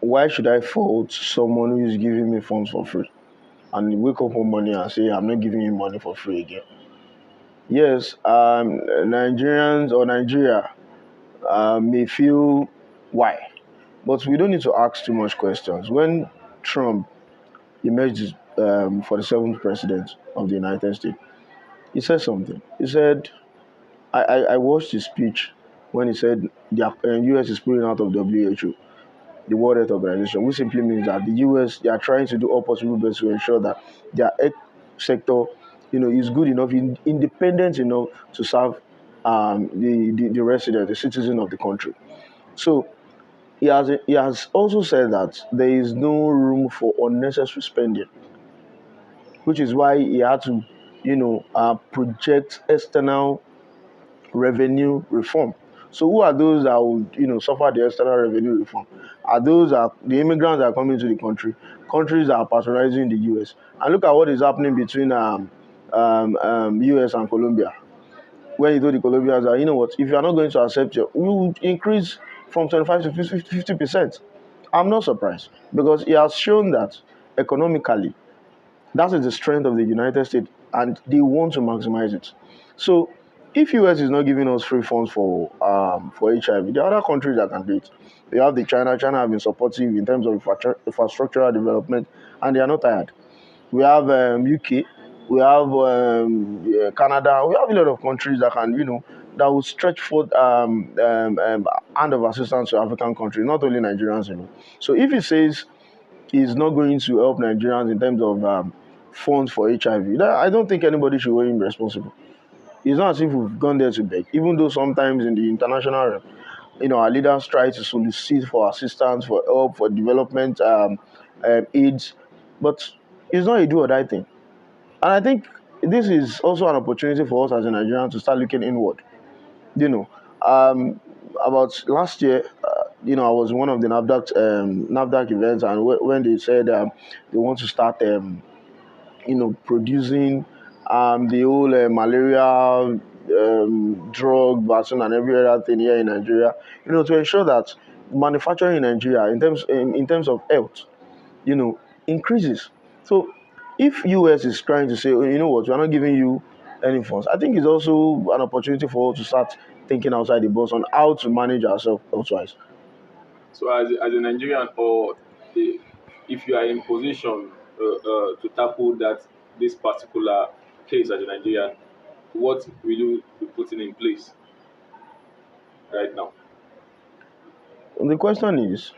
why should I fault someone who is giving me funds for free and wake up one morning and say I'm not giving you money for free again? Yes, Nigerians or Nigeria may feel why, but we don't need to ask too much questions. When Trump emerged for the seventh president of the United States, he said something. He said, I watched his speech when he said the US is pulling out of WHO, the World Health Organization, which simply means that the US, they are trying to do all possible best to ensure that their health sector, is good enough, independent enough to serve the resident, the citizen of the country. So he has also said that there is no room for unnecessary spending, which is why he had to, project external revenue reform. So who are those that would suffer the external revenue reform? Are those are the immigrants that are coming to the countries that are patronizing the US. And look at what is happening between US and Colombia. When you told the Colombians that, if you are not going to accept we will increase from 25 to 50%. I'm not surprised because it has shown that economically that is the strength of the United States, and they want to maximize it. So, if US is not giving us free funds for HIV, there are other countries that can do it. We have the China. China have been supportive in terms of infrastructural development, and they are not tired. We have UK. We have Canada. We have a lot of countries that can, that will stretch forth hand of assistance to African countries, not only Nigerians. So, if it says is not going to help Nigerians in terms of funds for HIV, I don't think anybody should hold him responsible. It's not as if we've gone there to beg, even though sometimes in the international realm, our leaders try to solicit for assistance, for help, for development aids, but it's not a do or die thing. And I think this is also an opportunity for us as a Nigerian to start looking inward. You know, um, about last year, I was in one of the NAFDAC events, and when they said they want to start, producing the whole malaria drug vaccine and every other thing here in Nigeria, to ensure that manufacturing in Nigeria in terms of health, increases. So if US is trying to say, oh, you know what, we're not giving you any funds, I think it's also an opportunity for us to start thinking outside the box on how to manage ourselves elsewise. So as a Nigerian, or if you are in position to tackle this particular case as a Nigerian, what will you be putting in place right now? The question is,